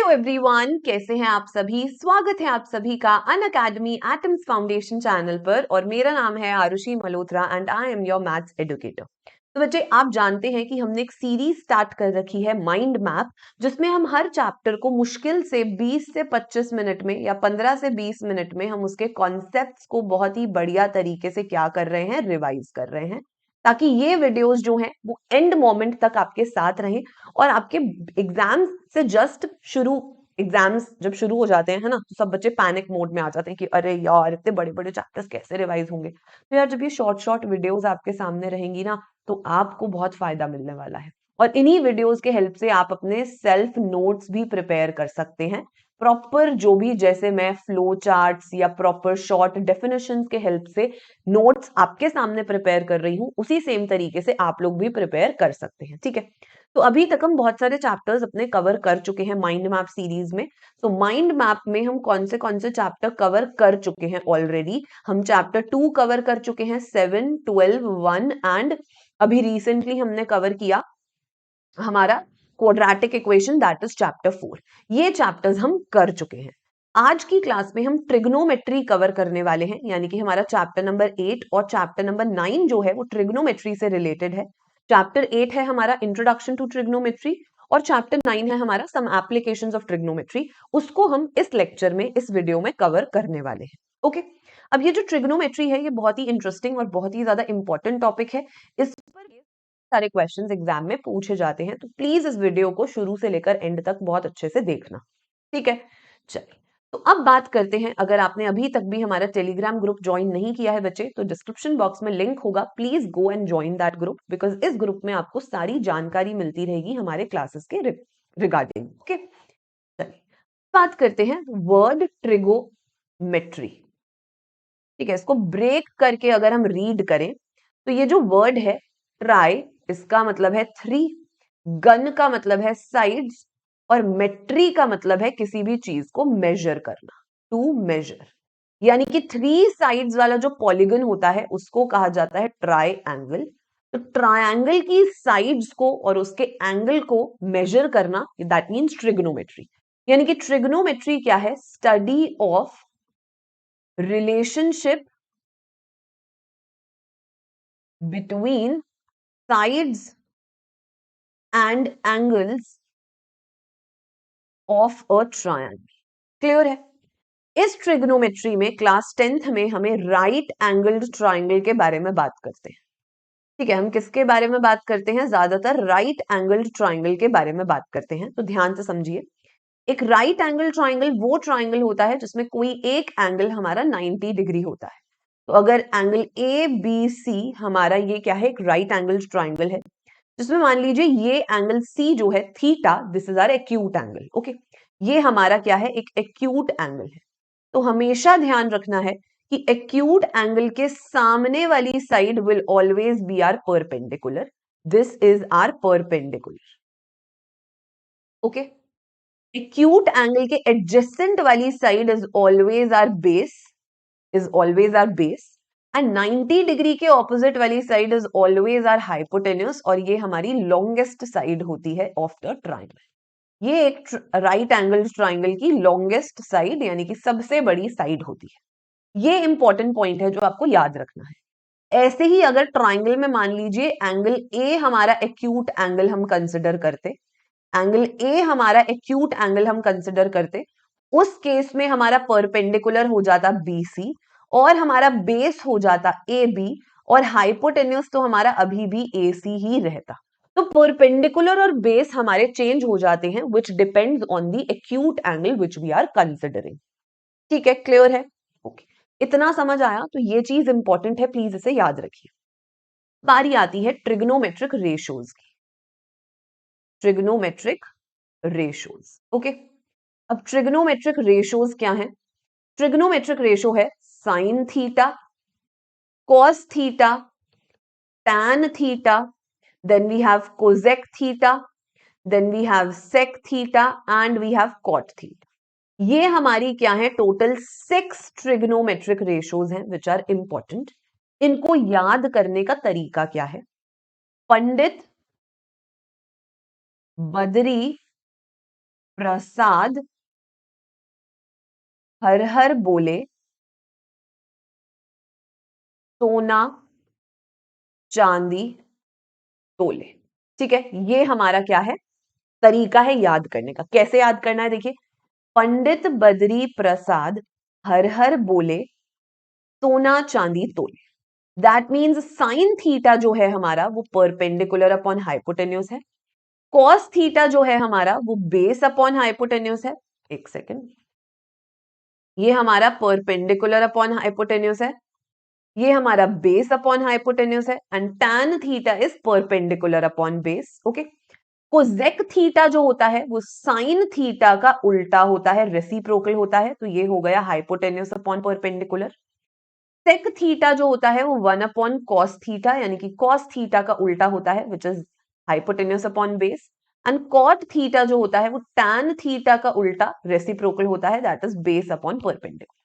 Hello everyone, कैसे हैं आप सभी। स्वागत है आप सभी का अनअकैडमी एटम्स फाउंडेशन चैनल पर और मेरा नाम है Aarushi Malhotra and I am your maths educator. तो बच्चे, आप जानते हैं कि हमने एक सीरीज स्टार्ट कर रखी है माइंड मैप, जिसमें हम हर चैप्टर को मुश्किल से 20 से 25 मिनट में या 15 से 20 मिनट में हम उसके कॉन्सेप्ट्स को बहुत ही बढ़िया तरीके से क्या कर रहे हैं, रिवाइज कर रहे हैं, ताकि ये वीडियोस जो हैं वो एंड मोमेंट तक आपके साथ रहें और आपके एग्जाम से जस्ट शुरू एग्जाम्स जब शुरू हो जाते हैं, है ना, तो सब बच्चे पैनिक मोड में आ जाते हैं कि अरे यार इतने बड़े बड़े चैप्टर्स कैसे रिवाइज होंगे। तो यार, जब ये शॉर्ट शॉर्ट वीडियोस आपके सामने रहेंगी ना, तो आपको बहुत फायदा मिलने वाला है और इन्हीं वीडियोस के हेल्प से आप अपने सेल्फ नोट्स भी प्रिपेयर कर सकते हैं। प्रॉपर जो भी, जैसे मैं फ्लो चार्ट्स या प्रॉपर शॉर्ट डेफिनेशंस के हेल्प से नोट्स आपके सामने प्रिपेयर कर रही हूँ, उसी सेम तरीके से आप लोग भी प्रिपेयर कर सकते हैं। ठीक है, तो अभी तक हम बहुत सारे चैप्टर्स अपने कवर कर चुके हैं माइंड मैप सीरीज में। तो माइंड मैप में हम कौन से चैप्टर कवर कर चुके हैं ऑलरेडी। हम चैप्टर 2 कवर कर चुके हैं, 7, 12, 1 एंड अभी रिसेंटली हमने कवर किया हमारा quadratic equation, that is chapter 4। ये चैप्टर्स हम कर चुके हैं। आज की क्लास में हम ट्रिग्नोमेट्री कवर करने वाले हैं, यानी कि हमारा चैप्टर नंबर 8 और चैप्टर नंबर 9 जो है वो ट्रिग्नोमेट्री से रिलेटेड है। चैप्टर 8 है हमारा इंट्रोडक्शन टू ट्रिग्नोमेट्री और चैप्टर 9 है हमारा सम एप्लीकेशंस ऑफ ट्रिग्नोमेट्री। उसको हम इस लेक्चर में, इस वीडियो में कवर करने वाले हैं। ओके, अब ये जो ट्रिग्नोमेट्री है ये बहुत ही इंटरेस्टिंग और बहुत ही ज्यादा इंपॉर्टेंट टॉपिक है। इस पर सारे क्वेश्चंस एग्जाम में पूछे जाते हैं, तो प्लीज इस वीडियो को शुरू से लेकर एंड तक बहुत अच्छे से देखना। ठीक है, चलिए। तो अब बात करते हैं, अगर आपने अभी तक भी हमारा टेलीग्राम ग्रुप ज्वाइन नहीं किया है बच्चे, तो डिस्क्रिप्शन बॉक्स में लिंक होगा, please go and join that group, because इस ग्रुप में आपको सारी जानकारी मिलती रहेगी हमारे क्लासेस के रिगार्डिंग। ओके, चलिए बात करते हैं वर्ड ट्रिगोमेट्री। ठीक है, इसको ब्रेक करके अगर हम रीड करें तो ये जो वर्ड है ट्राई, इसका मतलब है 3, गन का मतलब है साइड्स और मेट्री का मतलब है किसी भी चीज को मेजर करना, टू मेजर। यानी कि 3 साइड्स वाला जो पॉलीगन होता है उसको कहा जाता है ट्राई एंगल। तो ट्रायंगल की साइड्स को और उसके एंगल को मेजर करना, दैट मीन्स ट्रिग्नोमेट्री। यानी कि ट्रिग्नोमेट्री क्या है? Study of relationship between sides and angles of a triangle। Clear है? इस ट्रिग्नोमेट्री में क्लास 10th में हमें राइट एंगल्ड ट्राइंगल के बारे में बात करते हैं। ठीक है, हम किसके बारे में बात करते हैं? ज्यादातर राइट एंगल्ड ट्राइंगल के बारे में बात करते हैं। तो ध्यान से समझिए, एक राइट एंगल ट्राइंगल वो ट्राइंगल होता है जिसमें कोई एक एंगल हमारा 90 डिग्री होता है। तो अगर एंगल ए बी सी हमारा ये क्या है? एक राइट एंगल ट्राइंगल है, जिसमें मान लीजिए ये एंगल सी जो है theta, this is our acute angle. Okay, ये हमारा क्या है? एक एक्यूट एंगल है। तो हमेशा ध्यान रखना है कि एक्यूट एंगल के सामने वाली side will always be our perpendicular. This is our perpendicular. Okay, acute angle के एडजेसेंट वाली side is always our base, is always our base and 90 degree के ऑपोजिट वाली side is always our hypotenuse, और ये हमारी longest side होती है of the triangle. ये एक राइट एंगल ट्राइंगल की लॉन्गेस्ट साइड यानी कि सबसे बड़ी साइड होती है। ये इंपॉर्टेंट पॉइंट है जो आपको याद रखना है। ऐसे ही अगर ट्राइंगल में मान लीजिए एंगल ए हमारा एक्यूट एंगल हम कंसिडर करते, एंगल ए हमारा एक्यूट एंगल हम कंसिडर करते, उस केस में हमारा परपेंडिकुलर हो जाता बीसी और हमारा बेस हो जाता ए बी और हाइपोटेन्यूस तो हमारा अभी भी ए सी ही रहता। तो परपेंडिकुलर और बेस हमारे चेंज हो जाते हैं, which depends on the acute angle which we are considering. ठीक है, क्लियर है? ओके, इतना समझ आया? तो ये चीज इंपॉर्टेंट है, प्लीज इसे याद रखिए। बारी आती है ट्रिग्नोमेट्रिक रेशियोज की। Trigonometric ratios. ओके, अब ट्रिग्नोमेट्रिक रेशियोज क्या है? ट्रिग्नोमेट्रिक रेशियो है sine theta, cos theta, tan theta, then we have cosec theta, then we have sec theta and we have cot theta। ये हमारी क्या है? टोटल 6 ट्रिग्नोमेट्रिक रेशियोज हैं which are important. इनको याद करने का तरीका क्या है? पंडित बदरी प्रसाद हर हर बोले सोना चांदी तोले। ठीक है, ये हमारा क्या है, तरीका है याद करने का। कैसे याद करना है, देखिए, पंडित बद्री प्रसाद हर हर बोले सोना चांदी तोले। दैट मीन्स साइन थीटा जो है हमारा वो परपेंडिकुलर अपॉन हाइपोटेन्यूज है। कॉस थीटा जो है हमारा वो बेस अपॉन हाइपोटेन्यूज है। एक सेकेंड, ये हमारा परपेंडिकुलर अपॉन हाइपोटेन्यूज है, ये हमारा बेस अपॉन हाइपोटेन्यूज है, and tan theta is perpendicular upon base. Okay, cosec theta जो होता है वो साइन थीटा का उल्टा होता है, रेसिप्रोकल होता है, तो ये हो गया hypotenuse upon perpendicular. Sec theta जो होता है वो 1 अपॉन कॉस थीटा, यानी कि कॉस थीटा का उल्टा होता है, which is hypotenuse upon base. And cot theta जो होता है वो tan थीटा का उल्टा रेसिप्रोकल होता है, that is base upon perpendicular.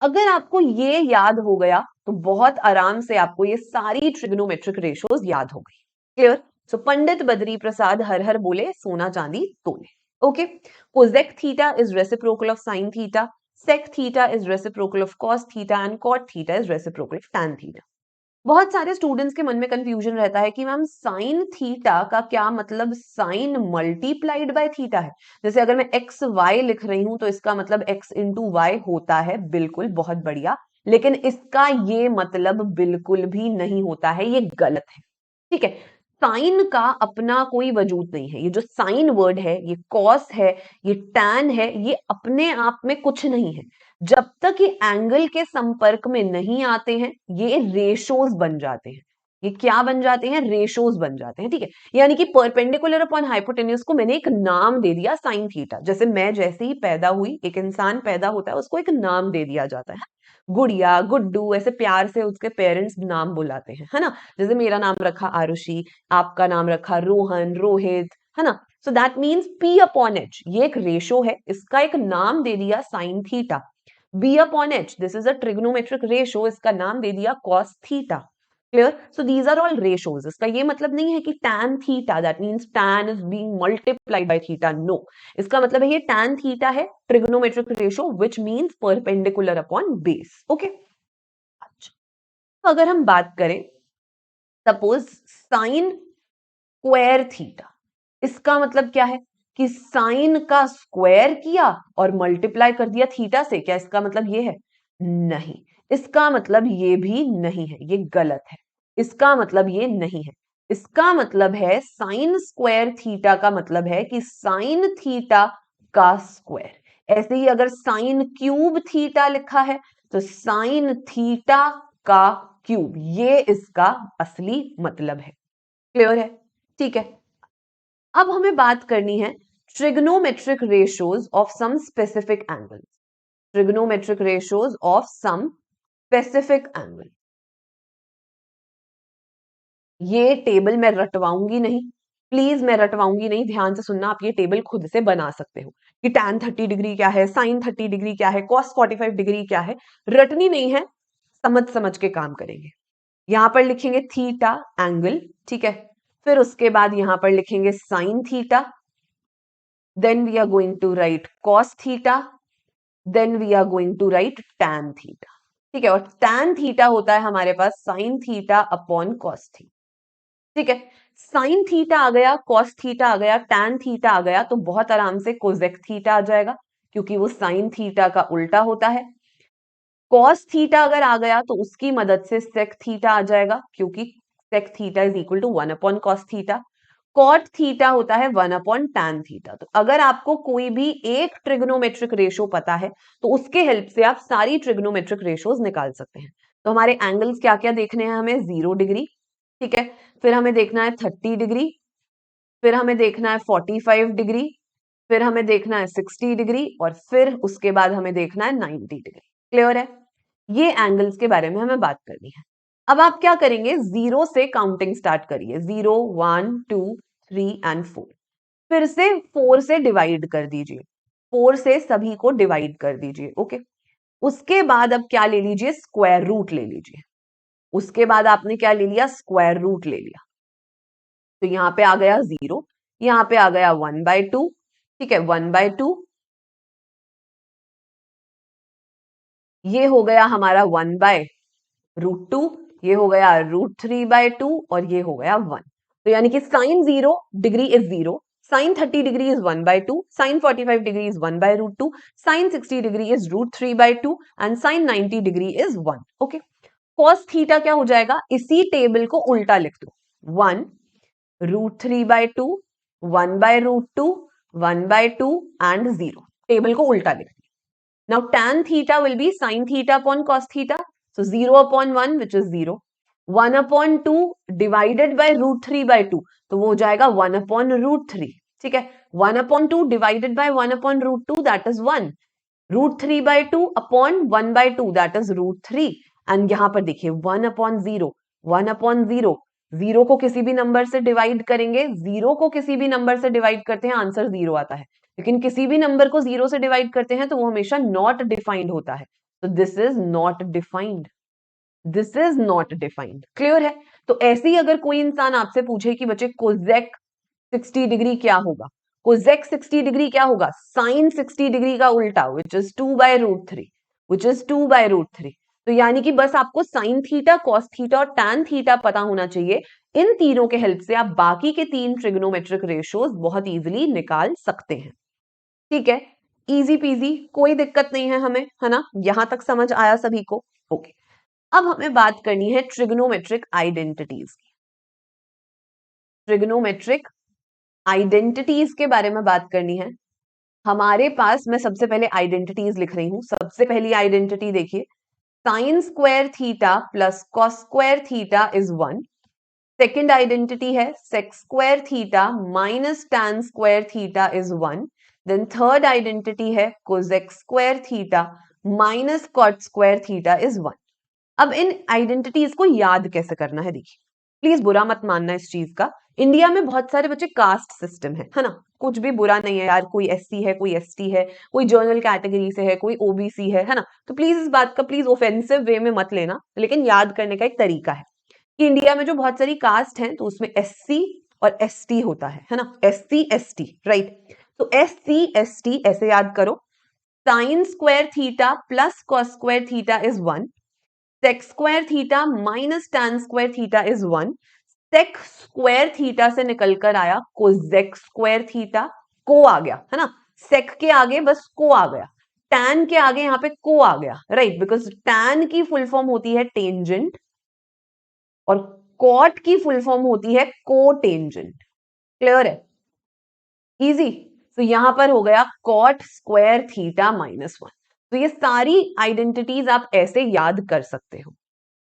अगर आपको ये याद हो गया तो बहुत आराम से आपको ये सारी ट्रिग्नोमेट्रिक रेशियोज याद हो गई। क्लियर? सो पंडित बद्री प्रसाद हर हर बोले सोना चांदी तोले। Okay, cosec theta is reciprocal of sine theta, sec theta is reciprocal of cos theta and cot theta is reciprocal of tan theta। बहुत सारे स्टूडेंट्स के मन में कंफ्यूजन रहता है कि मैम साइन थीटा का क्या मतलब साइन मल्टीप्लाइड बाय थीटा है। जैसे अगर मैं एक्स वाई लिख रही हूं तो इसका मतलब एक्स इंटू वाई होता है, बिल्कुल, बहुत बढ़िया, लेकिन इसका ये मतलब बिल्कुल भी नहीं होता है, ये गलत है। ठीक है, साइन का अपना कोई वजूद नहीं है। ये जो साइन वर्ड है, ये कॉस है, ये टैन है, ये अपने आप में कुछ नहीं है। जब तक ये एंगल के संपर्क में नहीं आते हैं ये रेशोज बन जाते हैं। ये क्या बन जाते हैं, रेशोज बन जाते हैं। ठीक है, यानी कि परपेंडिकुलर अपॉन हाइपोटेन्यूज को मैंने एक नाम दे दिया साइन थीटा। जैसे मैं जैसे ही पैदा हुई, एक इंसान पैदा होता है, उसको एक नाम दे दिया जाता है, गुड़िया, गुड्डू, ऐसे प्यार से उसके पेरेंट्स नाम बुलाते हैं, है ना। जैसे मेरा नाम रखा आरुषि, आपका नाम रखा रोहन, रोहित, है ना। So that means P upon H, ये एक रेशो है, इसका एक नाम दे दिया sine theta. B upon H, this is a trigonometric ratio, इसका नाम दे दिया cos theta. Clear? So these are all ratios. इसका ये मतलब नहीं है कि tan theta, that means tan is being multiplied by theta, no. इसका मतलब है ये tan थीटा है, trigonometric ratio which means perpendicular upon base. Okay, अच्छा, तो अगर हम बात करें सपोज साइन स्क्वायर थीटा, इसका मतलब क्या है कि साइन का स्क्वायर किया और मल्टीप्लाई कर दिया थीटा से, क्या इसका मतलब ये है? नहीं, इसका मतलब ये भी नहीं है, ये गलत है। इसका मतलब ये नहीं है, इसका मतलब है साइन स्क्वायर थीटा का मतलब है कि साइन थीटा का स्क्वायर। ऐसे ही अगर साइन क्यूब थीटा लिखा है तो साइन थीटा का क्यूब, ये इसका असली मतलब है। क्लियर है? ठीक है, अब हमें बात करनी है trigonometric ratios of some specific angle. Trigonometric ratios of some specific angle. ये टेबल मैं रटवाऊंगी नहीं, प्लीज, मैं रटवाऊंगी नहीं, ध्यान से सुनना। आप ये टेबल खुद से बना सकते हो कि tan 30 डिग्री क्या है, साइन 30 डिग्री क्या है, cos 45 डिग्री क्या है। रटनी नहीं है, समझ समझ के काम करेंगे। यहां पर लिखेंगे थीटा एंगल, ठीक है, फिर उसके बाद यहां पर लिखेंगे sine theta, then we are going to write cos theta, then we are going to write tan theta। ठीक है, और tan थीटा होता है हमारे पास sine theta upon cos theta. ठीक है, साइन थीटा आ गया, कॉस थीटा आ गया, tan थीटा आ गया, तो बहुत आराम से कोसेक थीटा आ जाएगा, क्योंकि वो साइन थीटा का उल्टा होता है। कॉस थीटा अगर आ गया तो उसकी मदद से सेक थीटा आ जाएगा, क्योंकि sec theta is equal to 1 upon cos theta. Cot theta होता है 1 अपॉन टैन थीटा। तो अगर आपको कोई भी एक ट्रिग्नोमेट्रिक रेशो पता है तो उसके हेल्प से आप सारी ट्रिग्नोमेट्रिक रेशोज निकाल सकते हैं। तो हमारे एंगल्स क्या क्या देखने हैं हमें? 0 डिग्री, ठीक है, फिर हमें देखना है 30 डिग्री, फिर हमें देखना है 45 डिग्री, फिर हमें देखना है 60 डिग्री, और फिर उसके बाद हमें देखना है 90 डिग्री। क्लियर है? ये एंगल्स के बारे में हमें बात करनी है। अब आप क्या करेंगे, 0 से काउंटिंग स्टार्ट करिए, 0 1 2 3 एंड 4। फिर से 4 से डिवाइड कर दीजिए, 4 से सभी को डिवाइड कर दीजिए। ओके, उसके बाद अब क्या ले लीजिए, स्क्वायर रूट ले लीजिए। उसके बाद आपने क्या ले लिया, स्क्वायर रूट ले लिया। तो यहां पे आ गया 0, यहां पे आ गया 1/2, ठीक है, 1/2, ये हो गया हमारा 1/√2, ये हो गया √3/2 और ये हो गया 1। तो यानी कि sine 0 degree is 0, sine 30 degree is 1/2, sine 45 degree is 1/√2, sine 60 degree is √3/2 and sine 90 degree is 1। Okay, cos theta क्या हो जाएगा, इसी टेबल को उल्टा लिख दो, 1 √3/2, 1/√2, 1/2 एंड 0, टेबल को उल्टा लिख। Now tan theta will be sin theta upon cos theta. So 0 upon 1 which is 0. 1 upon 2 divided by √3/2. तो वो हो जाएगा 1 upon √3. ठीक है, 1 upon 2 divided by 1 upon √2 that is 1. √3/2 upon 1/2 that is √3. And यहाँ पर देखिए 1 upon 0, 1 upon 0. 0 को किसी भी नंबर से डिवाइड करेंगे, 0 को किसी भी नंबर से डिवाइड करते हैं आंसर 0 आता है, लेकिन किसी भी नंबर को 0 से डिवाइड करते हैं तो वो हमेशा नॉट डिफाइंड होता है। तो this is not defined, this is not defined. Clear है? तो ऐसे ही अगर कोई इंसान आपसे पूछे कि बच्चे कोजेक 60 डिग्री क्या होगा, कोजेक 60 डिग्री क्या होगा, साइन 60 डिग्री का उल्टा विच इज 2/√3, विच इज 2/√3। तो यानी कि बस आपको साइन थीटा, कॉस थीटा और टैन थीटा पता होना चाहिए। इन तीनों के हेल्प से आप बाकी के 3 ट्रिग्नोमेट्रिक रेशियोज बहुत इजीली निकाल सकते हैं। ठीक है, इजी पीजी, कोई दिक्कत नहीं है हमें, है ना? यहां तक समझ आया सभी को? ओके, अब हमें बात करनी है ट्रिग्नोमेट्रिक आइडेंटिटीज की। ट्रिग्नोमेट्रिक आइडेंटिटीज के बारे में बात करनी है हमारे पास। मैं सबसे पहले आइडेंटिटीज लिख रही हूं। सबसे पहली आइडेंटिटी देखिए, sine square theta plus cos square theta is 1। Second identity है sec square theta minus tan square theta is 1। Then third identity है cosec square theta minus cot square theta is 1। अब इन identities को याद कैसे करना है देखिए, प्लीज बुरा मत मानना इस चीज का। इंडिया में बहुत सारे बच्चे कास्ट सिस्टम है ना? कुछ भी बुरा नहीं है यार, कोई एससी है, कोई एसटी है, कोई जनरल कैटेगरी से है, कोई ओबीसी है ना? तो प्लीज इस बात का प्लीज ऑफेंसिव वे में मत लेना, लेकिन याद करने का एक तरीका है कि इंडिया में जो बहुत सारी कास्ट हैं तो उसमें एससी और एसटी होता है ना? SC ST, right? तो एससी एसटी ऐसे याद करो, sine square theta plus cos square theta is 1, sec square theta minus tan square theta is 1। Sec square theta से निकलकर आया कोजेक स्क्वायर थीटा, को आ गया है ना? सेक के आगे बस को आ गया, टैन के आगे यहाँ पे को आ गया, राइट? बिकॉज टैन की फुल फॉर्म होती है टेंजेंट और कॉट की फुल फॉर्म होती है कोटेंजेंट। क्लियर है? इजी। तो यहां पर हो गया कॉट स्क्वायर थीटा -1। तो ये सारी आइडेंटिटीज आप ऐसे याद कर सकते हो।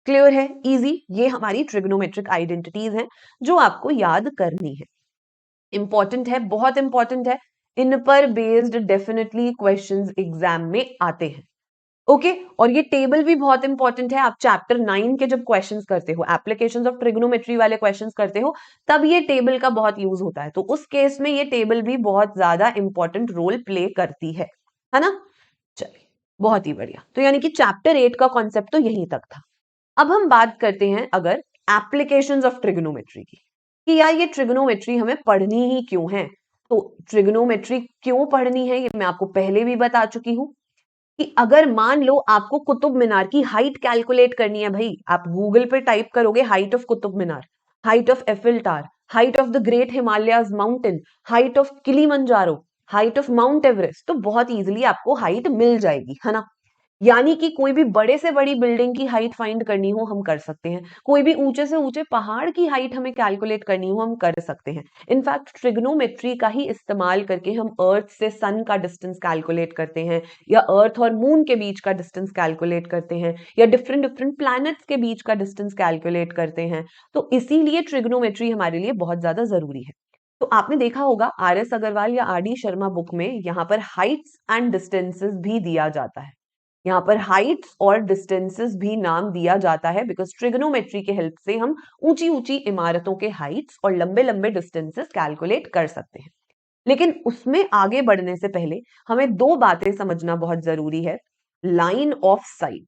क्लियर है? इजी। ये हमारी ट्रिग्नोमेट्रिक आइडेंटिटीज हैं जो आपको याद करनी है। इंपॉर्टेंट है, बहुत इंपॉर्टेंट है। इन पर बेस्ड डेफिनेटली क्वेश्चंस एग्जाम में आते हैं। ओके, और ये टेबल भी बहुत इंपॉर्टेंट है। आप चैप्टर 9 के जब क्वेश्चंस करते हो, एप्लीकेशंस ऑफ ट्रिग्नोमेट्री वाले क्वेश्चंस करते हो, तब ये टेबल का बहुत यूज होता है। तो उस केस में ये टेबल भी बहुत ज्यादा इंपॉर्टेंट रोल प्ले करती है ना? चलिए, बहुत ही बढ़िया। तो यानी कि चैप्टर 8 का कॉन्सेप्ट तो यहीं तक था। अब हम बात करते हैं अगर एप्लीकेशंस ऑफ ट्रिग्नोमेट्री की, कि यार ये ट्रिग्नोमेट्री हमें पढ़नी ही क्यों है। तो ट्रिग्नोमेट्री क्यों पढ़नी है ये मैं आपको पहले भी बता चुकी हूं कि अगर मान लो आपको कुतुब मीनार की हाइट कैलकुलेट करनी है, भाई आप गूगल पे टाइप करोगे height of Qutub Minar, height of Eiffel tower, height of the great Himalayas mountain, height of Kilimanjaro, height of mount Everest, तो बहुत इजीली आपको हाइट मिल जाएगी, है ना? यानी कि कोई भी बड़े से बड़ी बिल्डिंग की हाइट फाइंड करनी हो हम कर सकते हैं, कोई भी ऊंचे से ऊंचे पहाड़ की हाइट हमें कैलकुलेट करनी हो हम कर सकते हैं। इनफैक्ट ट्रिग्नोमेट्री का ही इस्तेमाल करके हम अर्थ से सन का डिस्टेंस कैलकुलेट करते हैं, या अर्थ और मून के बीच का डिस्टेंस कैलकुलेट करते हैं, या डिफरेंट डिफरेंट प्लैनेट्स के बीच का डिस्टेंस कैलकुलेट करते हैं। तो इसीलिए ट्रिग्नोमेट्री हमारे लिए बहुत ज्यादा जरूरी है। तो आपने देखा होगा RS अग्रवाल या RD शर्मा बुक में यहाँ पर हाइट्स एंड डिस्टेंसेस भी दिया जाता है, यहाँ पर हाइट्स और डिस्टेंसेस भी नाम दिया जाता है, बिकॉज ट्रिग्नोमेट्री के हेल्प से हम ऊंची ऊंची इमारतों के हाइट्स और लंबे लंबे डिस्टेंसेस कैलकुलेट कर सकते हैं। लेकिन उसमें आगे बढ़ने से पहले हमें दो बातें समझना बहुत जरूरी है। Line of site,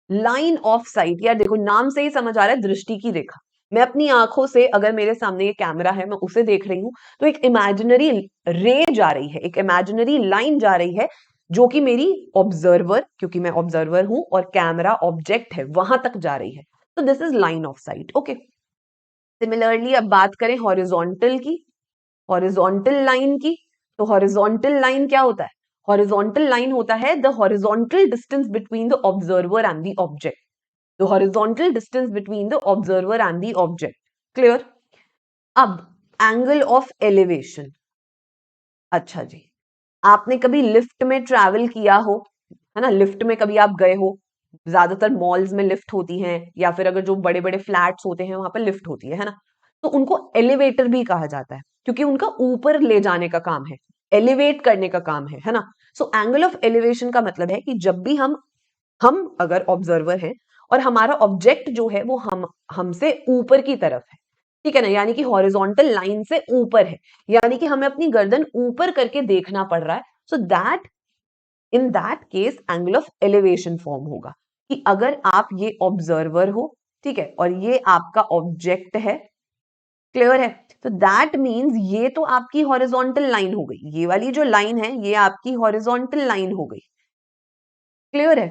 line of site यार देखो नाम से ही समझ आ रहा है दृष्टि की रेखा। मैं अपनी आंखों से अगर मेरे सामने ये कैमरा है, मैं उसे देख रही हूं, तो एक इमेजिनरी रे जा रही है, एक इमेजिनरी लाइन जा रही है, जो कि मेरी ऑब्जर्वर, क्योंकि मैं ऑब्जर्वर हूं और कैमरा ऑब्जेक्ट है, वहां तक जा रही है। तो this is line of site. Okay, similarly अब बात करें हॉरिजॉन्टल की, हॉरिजॉन्टल लाइन की, तो हॉरिजॉन्टल लाइन क्या होता है? हॉरिजॉन्टल लाइन होता है the horizontal distance between the observer and the object, the horizontal distance between the observer and the object. Clear? अब एंगल ऑफ एलिवेशन। अच्छा जी, आपने कभी लिफ्ट में ट्रैवल किया हो, है ना? लिफ्ट में कभी आप गए हो, ज्यादातर मॉल्स में लिफ्ट होती हैं, या फिर अगर जो बड़े बड़े फ्लैट्स होते हैं वहां पर लिफ्ट होती है ना? तो उनको एलिवेटर भी कहा जाता है, क्योंकि उनका ऊपर ले जाने का काम है, एलिवेट करने का काम है ना? सो एंगल ऑफ एलिवेशन का मतलब है कि जब भी हम अगर ऑब्जर्वर हैं और हमारा ऑब्जेक्ट जो है वो हमसे ऊपर की तरफ है, ठीक है ना, यानी कि हॉरिजॉन्टल लाइन से ऊपर है, यानी कि हमें अपनी गर्दन ऊपर करके देखना पड़ रहा है, so that in that case angle of elevation form होगा, कि अगर आप ये ऑब्जर्वर हो, ठीक है, और ये आपका ऑब्जेक्ट है, क्लियर है, तो दैट मीन्स ये तो आपकी हॉरिजॉन्टल लाइन हो गई, ये वाली जो लाइन है ये आपकी हॉरिजॉन्टल लाइन हो गई, क्लियर है।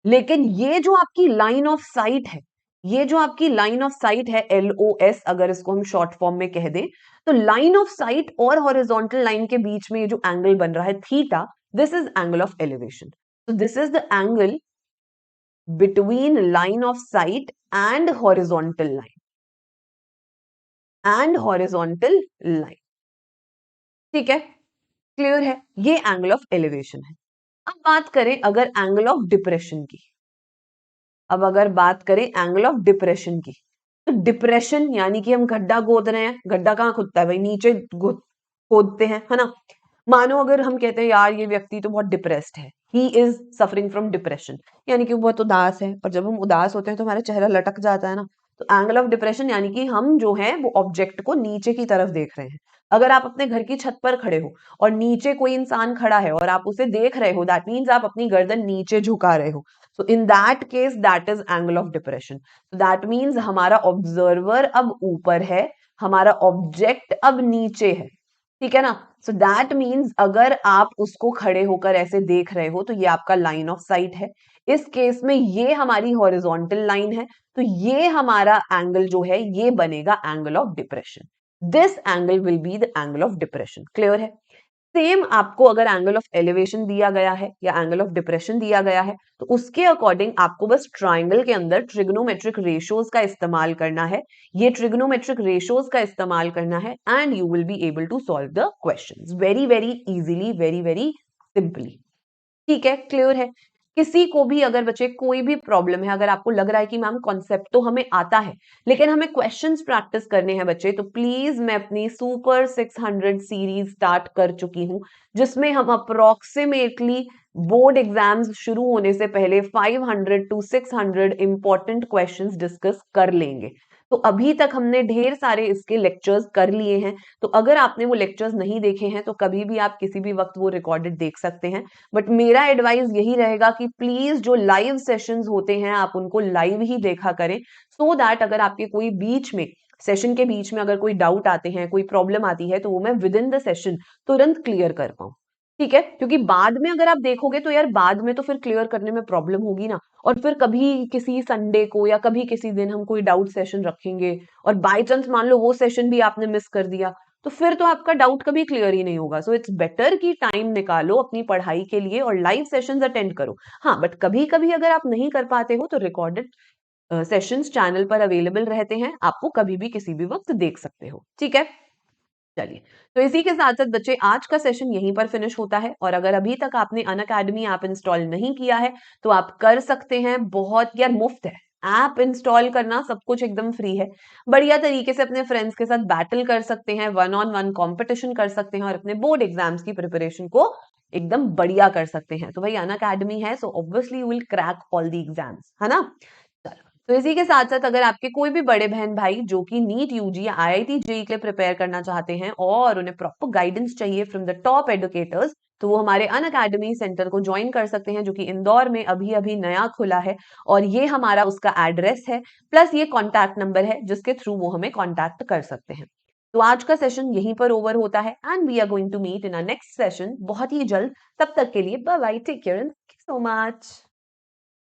लेकिन ये जो आपकी लाइन ऑफ साइट है, ये जो आपकी लाइन ऑफ साइट है, LOS अगर इसको हम शॉर्ट फॉर्म में कह दें, तो लाइन ऑफ साइट और हॉरिजॉन्टल लाइन के बीच में ये जो एंगल बन रहा है theta, this is angle of elevation. तो this is the angle between line of sight and horizontal line, ठीक है, क्लियर है, ये एंगल ऑफ एलिवेशन है। अब बात करें अगर एंगल ऑफ डिप्रेशन की, अब अगर बात करें एंगल ऑफ डिप्रेशन की, तो डिप्रेशन यानी कि हम गड्ढा खोद रहे हैं, गड्ढा कहाँ खुदता है भाई? नीचे खोदते हैं, है ना? मानो अगर हम कहते हैं यार ये व्यक्ति तो बहुत डिप्रेस्ड है, he is suffering from depression, यानी कि वो बहुत उदास है, और जब हम उदास होते हैं तो हमारा चेहरा लटक जाता है ना, तो एंगल ऑफ डिप्रेशन यानी कि हम जो है वो ऑब्जेक्ट को नीचे की तरफ देख रहे हैं। अगर आप अपने घर की छत पर खड़े हो और नीचे कोई इंसान खड़ा है और आप उसे देख रहे हो, दैट मीन्स आप अपनी गर्दन नीचे झुका रहे हो, so in that case that is angle of depression. So that means हमारा ऑब्जर्वर अब ऊपर है, हमारा ऑब्जेक्ट अब नीचे है, ठीक है ना? सो दैट मीन्स अगर आप उसको खड़े होकर ऐसे देख रहे हो तो ये आपका लाइन ऑफ साइट है, इस केस में ये हमारी हॉरिजॉन्टल लाइन है, तो ये हमारा एंगल जो है ये बनेगा angle of depression. This angle will be the angle of depression, clear है? सेम आपको अगर एंगल ऑफ एलिवेशन दिया गया है या एंगल ऑफ डिप्रेशन दिया गया है, तो उसके अकॉर्डिंग आपको बस ट्राइंगल के अंदर ट्रिग्नोमेट्रिक रेशियोज का इस्तेमाल करना है, ये ट्रिग्नोमेट्रिक रेशियोज का इस्तेमाल करना है, and you will be able to solve the questions very very easily, very very simply, ठीक है, क्लियर है? किसी को भी अगर बच्चे कोई भी प्रॉब्लम है, अगर आपको लग रहा है कि मैम कॉन्सेप्ट तो हमें आता है लेकिन हमें क्वेश्चंस प्रैक्टिस करने हैं बच्चे, तो प्लीज मैं अपनी सुपर 600 सीरीज स्टार्ट कर चुकी हूं, जिसमें हम अप्रोक्सीमेटली बोर्ड एग्जाम्स शुरू होने से पहले 500 टू 600 इंपॉर्टेंट क्वेश्चंस डिस्कस कर लेंगे। तो अभी तक हमने ढेर सारे इसके लेक्चर्स कर लिए हैं, तो अगर आपने वो लेक्चर्स नहीं देखे हैं तो कभी भी आप किसी भी वक्त वो रिकॉर्डेड देख सकते हैं। बट मेरा एडवाइस यही रहेगा कि प्लीज जो लाइव सेशंस होते हैं आप उनको लाइव ही देखा करें, सो दैट अगर आपके कोई बीच में, सेशन के बीच में अगर कोई डाउट आते हैं, कोई प्रॉब्लम आती है, तो वो मैं विद इन द सेशन तुरंत क्लियर कर पाऊं, ठीक है? क्योंकि बाद में अगर आप देखोगे तो यार बाद में तो फिर क्लियर करने में प्रॉब्लम होगी ना, और फिर कभी किसी संडे को या कभी किसी दिन हम कोई डाउट सेशन रखेंगे और बाय चांस मान लो वो सेशन भी आपने मिस कर दिया, तो फिर तो आपका डाउट कभी क्लियर ही नहीं होगा। सो इट्स बेटर कि टाइम निकालो अपनी पढ़ाई के लिए और लाइव सेशंस अटेंड करो। हाँ, बट कभी कभी अगर आप नहीं कर पाते हो तो रिकॉर्डेड सेशंस चैनल पर अवेलेबल रहते हैं, आपको कभी भी किसी भी वक्त देख सकते हो, ठीक है? चलिए, तो इसी के साथ साथ बच्चे आज का सेशन यहीं पर फिनिश होता है, और अगर अभी तक आपने अनअकैडमी ऐप इंस्टॉल नहीं किया है तो आप कर सकते हैं, बहुत यार मुफ्त है ऐप इंस्टॉल करना, सब कुछ एकदम फ्री है, बढ़िया तरीके से अपने फ्रेंड्स के साथ बैटल कर सकते हैं, वन ऑन वन कॉम्पिटिशन कर सकते हैं और अपने बोर्ड एग्जाम्स की प्रिपरेशन को एकदम बढ़िया कर सकते हैं। तो भाई अनअकैडमी है, so obviously you will crack all the exams, है ना? चलो, तो इसी के साथ-साथ अगर आपके कोई भी बड़े बहन-भाई जो कि नीट यूजी या आईआईटी जेईई के लिए प्रिपेयर करना चाहते हैं और उन्हें प्रॉपर गाइडेंस चाहिए फ्रॉम द टॉप एडुकेटर्स, तो वो हमारे अनअकैडमी सेंटर को जॉइन कर सकते हैं, जो कि इंदौर में अभी-अभी नया खुला है और ये हमारा उसका एड्रेस है, प्लस ये कॉन्टैक्ट नंबर है जिसके थ्रू वो हमें कॉन्टैक्ट कर सकते हैं। तो आज का सेशन यहीं पर ओवर होता है and we are going to meet in a next session बहुत ही जल्द। तब तक के लिए bye bye, take care and thank you so much.